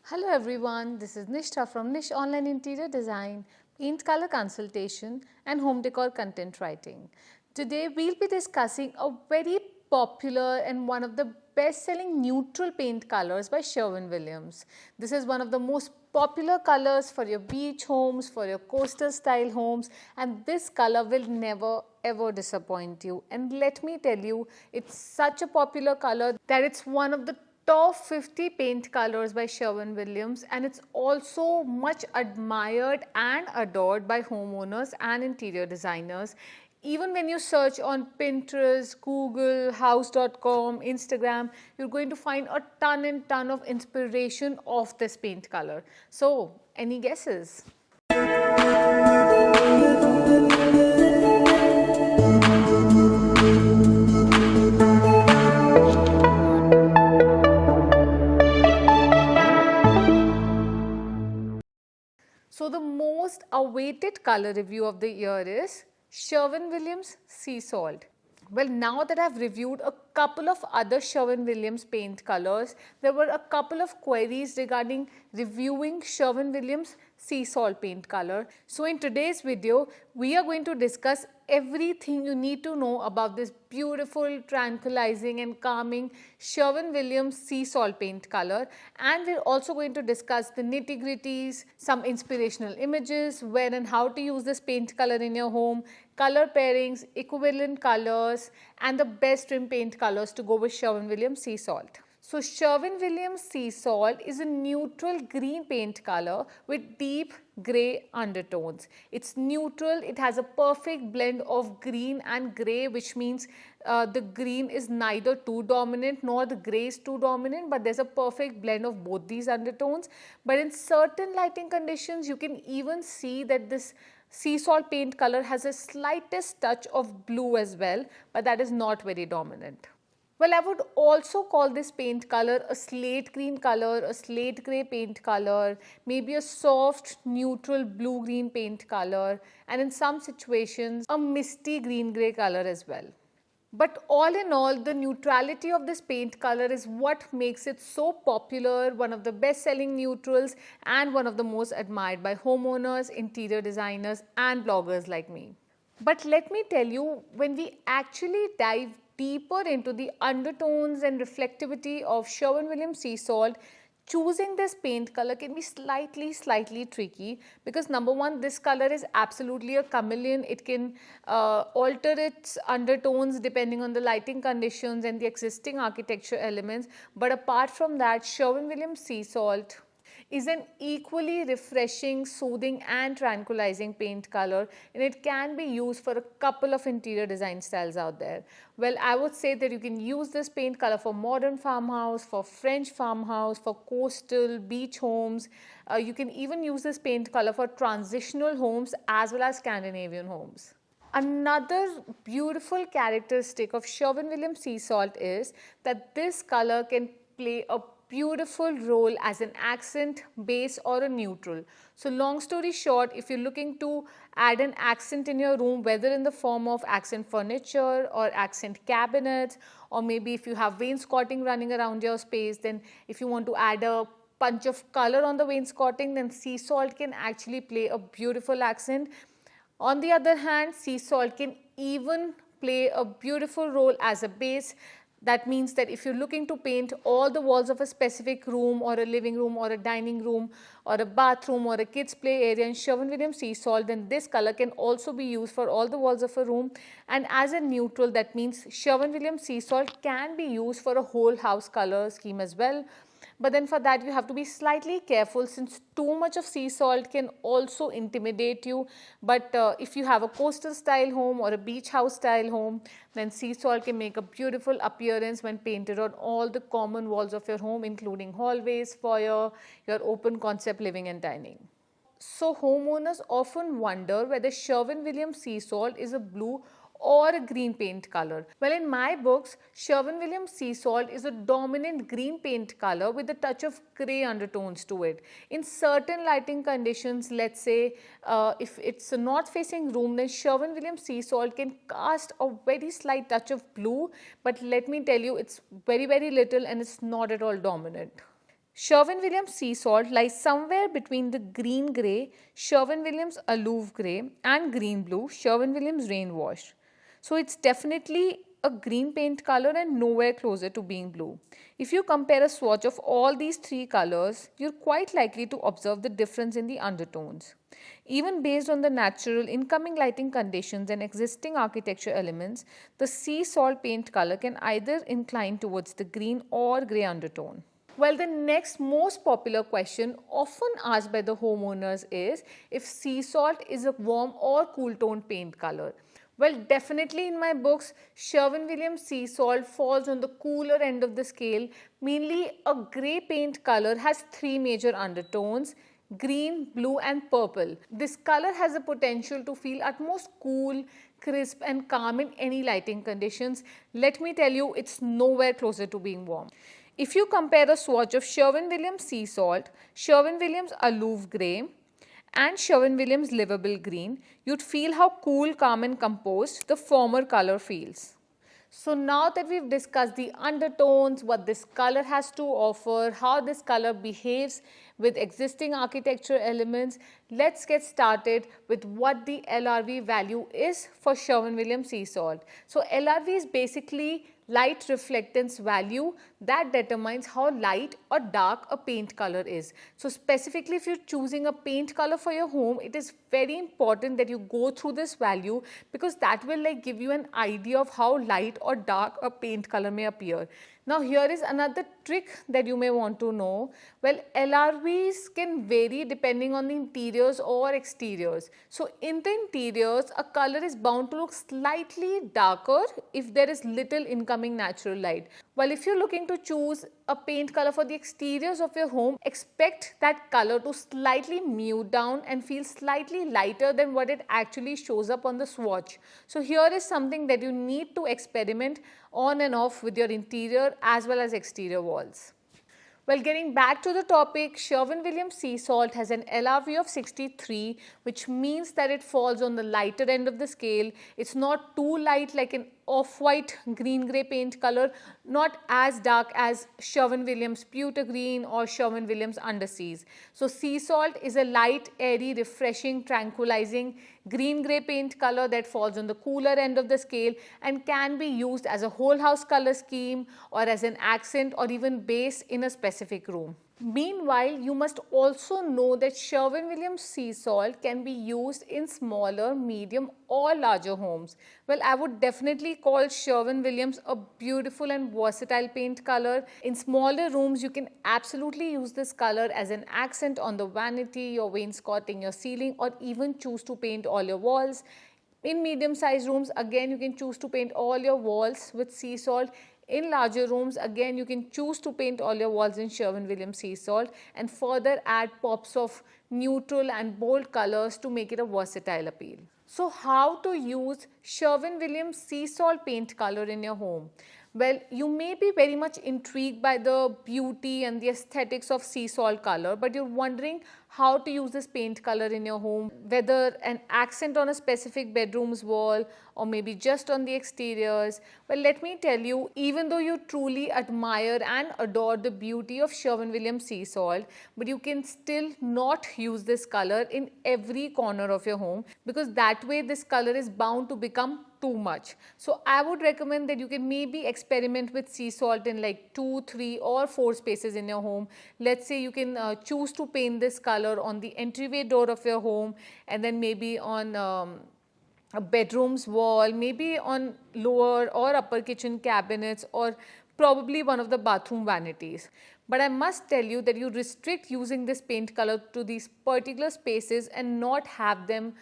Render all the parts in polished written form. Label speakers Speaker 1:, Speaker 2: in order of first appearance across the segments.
Speaker 1: Hello everyone, this is Nishtha from Nish Online Interior Design, Paint Color Consultation and Home Decor Content Writing. Today we'll be discussing a very popular and one of the best-selling neutral paint colors by Sherwin Williams. This is one of the most popular colors for your beach homes, for your coastal style homes, and this color will never ever disappoint you. And let me tell you, it's such a popular color that it's one of the top 50 paint colors by Sherwin Williams, and it's also much admired and adored by homeowners and interior designers. Even when you search on Pinterest, Google, house.com, Instagram, you're going to find a ton and ton of inspiration of this paint color. So, any guesses? So the most awaited color review of the year is Sherwin Williams Sea Salt. Well, now that I've reviewed a couple of other Sherwin Williams paint colors, there were a couple of queries regarding reviewing Sherwin Williams Sea Salt paint color. So in today's video, we are going to discuss everything you need to know about this beautiful, tranquilizing and calming Sherwin Williams Sea Salt paint color, and we're also going to discuss the nitty-gritties, some inspirational images, when and how to use this paint color in your home, color pairings, equivalent colors and the best trim paint colors to go with Sherwin Williams Sea Salt. So Sherwin Williams Sea Salt is a neutral green paint color with deep grey undertones. It's neutral, it has a perfect blend of green and grey, which means the green is neither too dominant nor the grey is too dominant, but there's a perfect blend of both these undertones. But in certain lighting conditions, you can even see that this sea salt paint color has a slightest touch of blue as well, but that is not very dominant. Well, I would also call this paint color a slate green color, a slate grey paint color, maybe a soft neutral blue-green paint color, and in some situations a misty green-grey color as well. But all in all, the neutrality of this paint color is what makes it so popular, one of the best-selling neutrals and one of the most admired by homeowners, interior designers and bloggers like me. But let me tell you, when we actually dive deeper into the undertones and reflectivity of Sherwin Williams Sea Salt, choosing this paint color can be slightly tricky because number one, this color is absolutely a chameleon. It can alter its undertones depending on the lighting conditions and the existing architecture elements. But apart from that, Sherwin Williams Sea Salt is an equally refreshing, soothing and tranquilizing paint color, and it can be used for a couple of interior design styles out there. Well, I would say that you can use this paint color for modern farmhouse, for French farmhouse, for coastal beach homes. You can even use this paint color for transitional homes as well as Scandinavian homes. Another beautiful characteristic of Sherwin Williams Sea Salt is that this color can play a beautiful role as an accent, base or a neutral. So long story short, if you're looking to add an accent in your room, whether in the form of accent furniture or accent cabinets, or maybe if you have wainscoting running around your space, then if you want to add a punch of color on the wainscoting, then sea salt can actually play a beautiful accent. On the other hand, sea salt can even play a beautiful role as a base. That means that if you're looking to paint all the walls of a specific room or a living room or a dining room or a bathroom or a kids play area in Sherwin Williams Sea Salt, then this color can also be used for all the walls of a room. And as a neutral, that means Sherwin Williams Sea Salt can be used for a whole house color scheme as well. But then for that you have to be slightly careful since too much of sea salt can also intimidate you. But if you have a coastal style home or a beach house style home, then sea salt can make a beautiful appearance when painted on all the common walls of your home, including hallways, foyer, your open concept living and dining. So homeowners often wonder whether Sherwin Williams Sea Salt is a blue or a green paint color. Well, in my books, Sherwin Williams Sea Salt is a dominant green paint color with a touch of grey undertones to it. In certain lighting conditions, let's say if it's a north-facing room, then Sherwin Williams Sea Salt can cast a very slight touch of blue, but let me tell you, it's very little and it's not at all dominant. Sherwin Williams Sea Salt lies somewhere between the green grey, Sherwin Williams Aloof Grey, and green blue, Sherwin Williams Rain Wash. So it's definitely a green paint color and nowhere closer to being blue. If you compare a swatch of all these three colors, you're quite likely to observe the difference in the undertones. Even based on the natural incoming lighting conditions and existing architecture elements, the sea salt paint color can either incline towards the green or grey undertone. Well, the next most popular question often asked by the homeowners is if sea salt is a warm or cool tone paint color. Well, definitely in my books, Sherwin Williams Sea Salt falls on the cooler end of the scale. Mainly, a grey paint color has three major undertones: green, blue, and purple. This color has the potential to feel at most cool, crisp, and calm in any lighting conditions. Let me tell you, it's nowhere closer to being warm. If you compare a swatch of Sherwin Williams Sea Salt, Sherwin Williams Aloof Grey, and Sherwin Williams Livable Green, you'd feel how cool, calm, and composed the former color feels. So now that we've discussed the undertones, what this color has to offer, how this color behaves with existing architecture elements, let's get started with what the LRV value is for Sherwin Williams Sea Salt. So LRV is basically light reflectance value that determines how light or dark a paint color is. So specifically if you're choosing a paint color for your home, it is very important that you go through this value because that will give you an idea of how light or dark a paint color may appear. Now here is another trick that you may want to know. Well, LRVs can vary depending on the interiors or exteriors. So in the interiors, a color is bound to look slightly darker if there is little incoming natural light. While if you're looking to choose a paint color for the exteriors of your home, expect that color to slightly mute down and feel slightly lighter than what it actually shows up on the swatch. So here is something that you need to experiment on and off with your interior as well as exterior walls. Well, getting back to the topic, Sherwin Williams Sea Salt has an LRV of 63, which means that it falls on the lighter end of the scale. It's not too light like an off-white green-grey paint color, not as dark as Sherwin Williams Pewter Green or Sherwin Williams Underseas. So sea salt is a light, airy, refreshing, tranquilizing green-grey paint color that falls on the cooler end of the scale and can be used as a whole house color scheme or as an accent or even base in a specific room. Meanwhile, you must also know that Sherwin Williams Sea Salt can be used in smaller, medium or larger homes. Well, I would definitely call Sherwin Williams a beautiful and versatile paint color. In smaller rooms, you can absolutely use this color as an accent on the vanity, your wainscoting, your ceiling, or even choose to paint all your walls. In medium-sized rooms, again, you can choose to paint all your walls with sea salt. In larger rooms, again, you can choose to paint all your walls in Sherwin Williams Sea Salt and further add pops of neutral and bold colors to make it a versatile appeal. So how to use Sherwin Williams Sea Salt paint color in your home? Well, you may be very much intrigued by the beauty and the aesthetics of sea salt color, but you're wondering how to use this paint color in your home, whether an accent on a specific bedroom's wall or maybe just on the exteriors. Well, let me tell you, even though you truly admire and adore the beauty of Sherwin Williams Sea Salt, but you can still not use this color in every corner of your home because that way this color is bound to become too much. So I would recommend that you can maybe experiment with sea salt in 2, 3 or 4 spaces in your home. Let's say you can choose to paint this color on the entryway door of your home and then maybe on a bedroom's wall, maybe on lower or upper kitchen cabinets or probably one of the bathroom vanities. But I must tell you that you restrict using this paint color to these particular spaces and not have them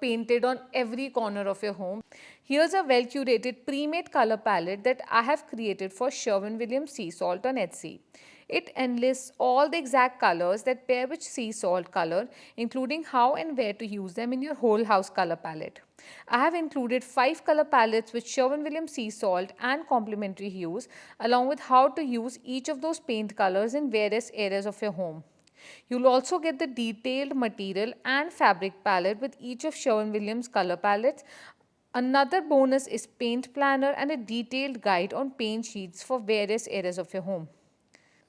Speaker 1: painted on every corner of your home. Here's a well curated pre-made color palette that I have created for Sherwin Williams Sea Salt on Etsy. It enlists all the exact colors that pair with sea salt color, including how and where to use them in your whole house color palette. I have included 5 color palettes with Sherwin Williams Sea Salt and complementary hues, along with how to use each of those paint colors in various areas of your home. You'll also get the detailed material and fabric palette with each of Sherwin Williams color palettes. Another bonus is paint planner and a detailed guide on paint sheets for various areas of your home.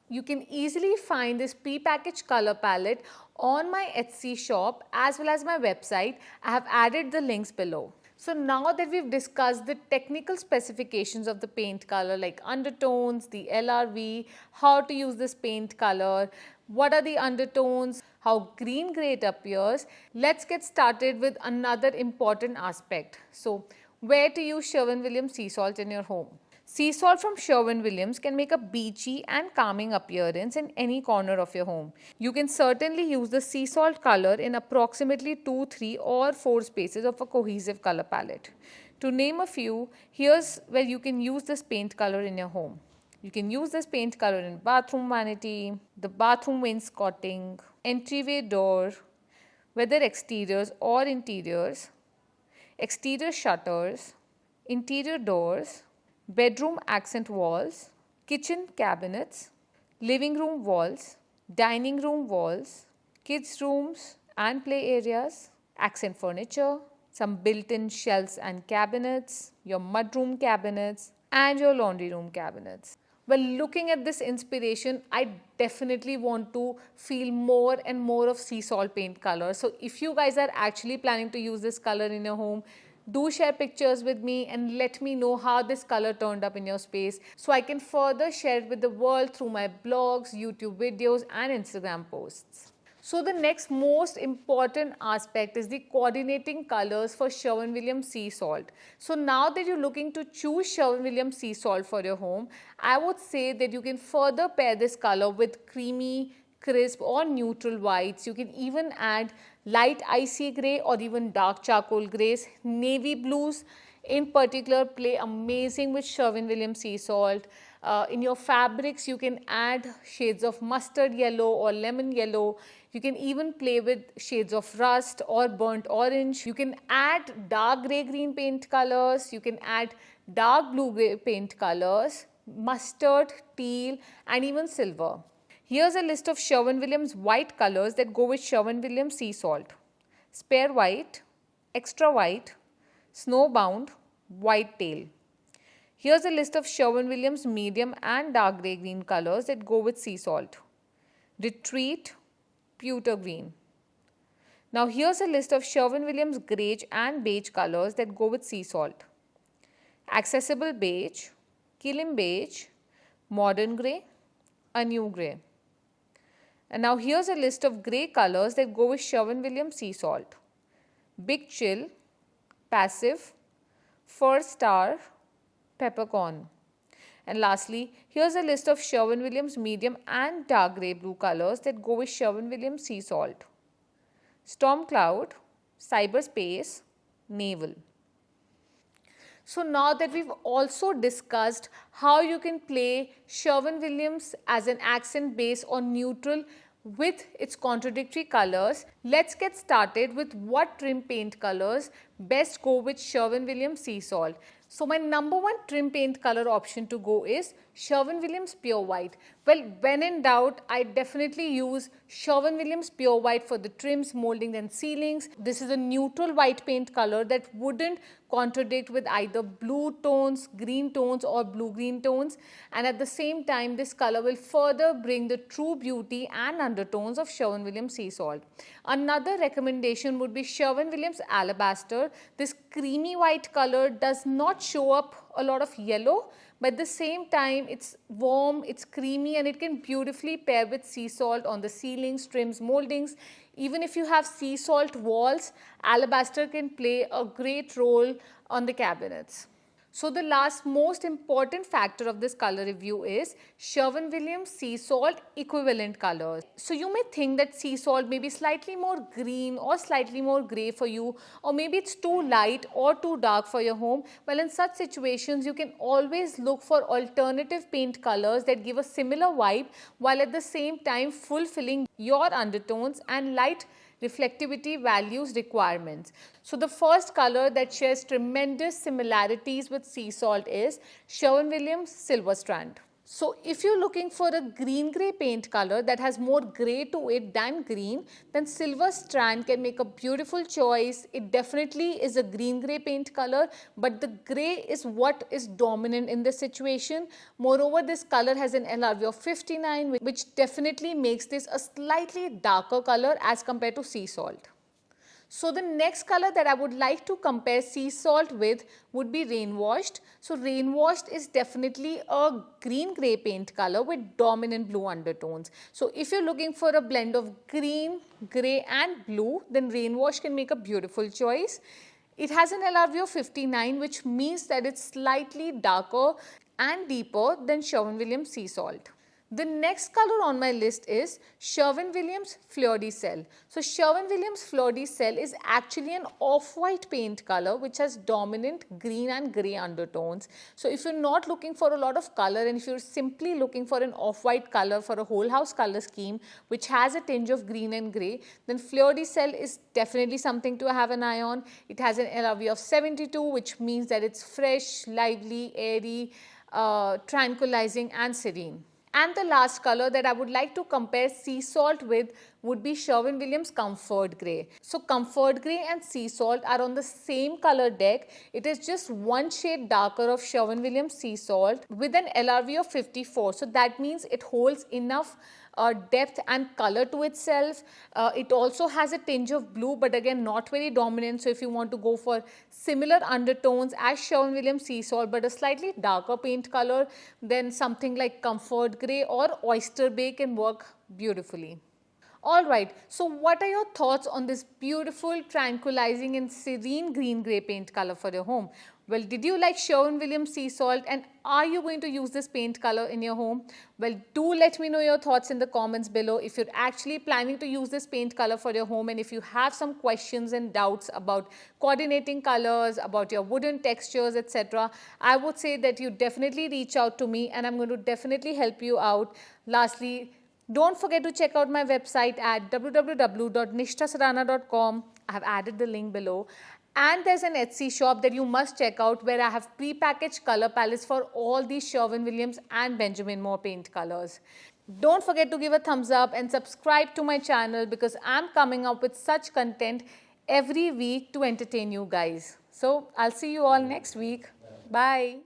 Speaker 1: You can easily find this pre-packaged color palette on my Etsy shop as well as my website. I have added the links below. So now that we've discussed the technical specifications of the paint color like undertones, the LRV, how to use this paint color, what are the undertones, how green-gray it appears, let's get started with another important aspect. So where to use Sherwin Williams Sea Salt in your home. Sea salt from Sherwin Williams can make a beachy and calming appearance in any corner of your home. You can certainly use the sea salt color in approximately 2, 3 or 4 spaces of a cohesive color palette. To name a few, here's where you can use this paint color in your home. You can use this paint color in bathroom vanity, the bathroom wainscoting, entryway door, whether exteriors or interiors, exterior shutters, interior doors, bedroom accent walls, kitchen cabinets, living room walls, dining room walls, kids' rooms and play areas, accent furniture, some built-in shelves and cabinets, your mudroom cabinets and your laundry room cabinets. Well, looking at this inspiration, I definitely want to feel more and more of sea salt paint color. So if you guys are actually planning to use this color in your home, do share pictures with me and let me know how this color turned up in your space so I can further share it with the world through my blogs, YouTube videos and Instagram posts. So the next most important aspect is the coordinating colors for Sherwin Williams Sea Salt. So now that you're looking to choose Sherwin Williams Sea Salt for your home, I would say that you can further pair this color with creamy, crisp or neutral whites. You can even add light icy grey or even dark charcoal greys. Navy blues in particular play amazing with Sherwin Williams Sea Salt. In your fabrics, you can add shades of mustard yellow or lemon yellow. You can even play with shades of rust or burnt orange. You can add dark grey green paint colors. You can add dark blue grey paint colors, mustard, teal and even silver. Here's a list of Sherwin Williams white colors that go with Sherwin Williams Sea Salt. Spare white, extra white, snowbound, white tail. Here's a list of Sherwin Williams medium and dark grey green colors that go with sea salt. Retreat, pewter green. Now here's a list of Sherwin Williams greige and beige colors that go with sea salt. Accessible beige, Kilim beige, modern grey, a new grey. And now here's a list of grey colors that go with Sherwin Williams Sea Salt. Big chill, passive, fir star, peppercorn. And lastly, here's a list of Sherwin Williams medium and dark grey blue colors that go with Sherwin Williams Sea Salt. Storm cloud, cyberspace, naval. So now that we've also discussed how you can play Sherwin Williams as an accent base or neutral with its contradictory colors, let's get started with what trim paint colors best go with Sherwin Williams Sea Salt. So my number one trim paint color option to go is Sherwin Williams Pure White. Well, when in doubt, I definitely use Sherwin Williams Pure White for the trims, moldings and ceilings. This is a neutral white paint color that wouldn't contradict with either blue tones, green tones or blue-green tones. And at the same time, this color will further bring the true beauty and undertones of Sherwin Williams Sea Salt. Another recommendation would be Sherwin Williams Alabaster. This creamy white color does not show up a lot of yellow, but at the same time it's warm, it's creamy and it can beautifully pair with sea salt on the ceilings, trims, moldings. Even if you have sea salt walls, alabaster can play a great role on the cabinets. So the last most important factor of this color review is Sherwin Williams Sea Salt equivalent colors. So you may think that sea salt may be slightly more green or slightly more grey for you, or maybe it's too light or too dark for your home. Well, in such situations, you can always look for alternative paint colors that give a similar vibe while at the same time fulfilling your undertones and light reflectivity values requirements. So the first color that shares tremendous similarities with sea salt is Sherwin Williams Silver Strand. So if you're looking for a green-grey paint color that has more grey to it than green, then silver strand can make a beautiful choice. It definitely is a green-grey paint color, but the grey is what is dominant in this situation. Moreover, this color has an LRV of 59, which definitely makes this a slightly darker color as compared to sea salt. So the next color that I would like to compare sea salt with would be rain washed. So rain washed is definitely a green grey paint color with dominant blue undertones. So if you're looking for a blend of green, grey and blue, then rain wash can make a beautiful choice. It has an LRV of 59, which means that it's slightly darker and deeper than Sherwin Williams Sea Salt. The next color on my list is Sherwin Williams Fleur de Sel. So Sherwin Williams Fleur de Sel is actually an off-white paint color which has dominant green and grey undertones. So if you're not looking for a lot of color and if you're simply looking for an off-white color for a whole house color scheme which has a tinge of green and grey, then Fleur de Sel is definitely something to have an eye on. It has an LRV of 72, which means that it's fresh, lively, airy, tranquilizing and serene. And the last color that I would like to compare sea salt with would be Sherwin Williams Comfort Grey. So Comfort Grey and sea salt are on the same color deck. It is just one shade darker of Sherwin Williams Sea Salt with an LRV of 54. So that means it holds enough depth and color to itself. It also has a tinge of blue, but again not very dominant. So if you want to go for similar undertones as Sherwin Williams Sea Salt but a slightly darker paint color, then something like Comfort Grey or Oyster Bay can work beautifully. Alright, so what are your thoughts on this beautiful, tranquilizing and serene green-grey paint color for your home? Well, did you like Sherwin Williams Sea Salt and are you going to use this paint color in your home? Well, do let me know your thoughts in the comments below if you're actually planning to use this paint color for your home and if you have some questions and doubts about coordinating colors, about your wooden textures, etc. I would say that you definitely reach out to me and I'm going to definitely help you out. Lastly, don't forget to check out my website at www.nishtasarana.com. I have added the link below. And there's an Etsy shop that you must check out where I have pre-packaged color palettes for all these Sherwin Williams and Benjamin Moore paint colors. Don't forget to give a thumbs up and subscribe to my channel because I'm coming up with such content every week to entertain you guys. So I'll see you all next week. Bye.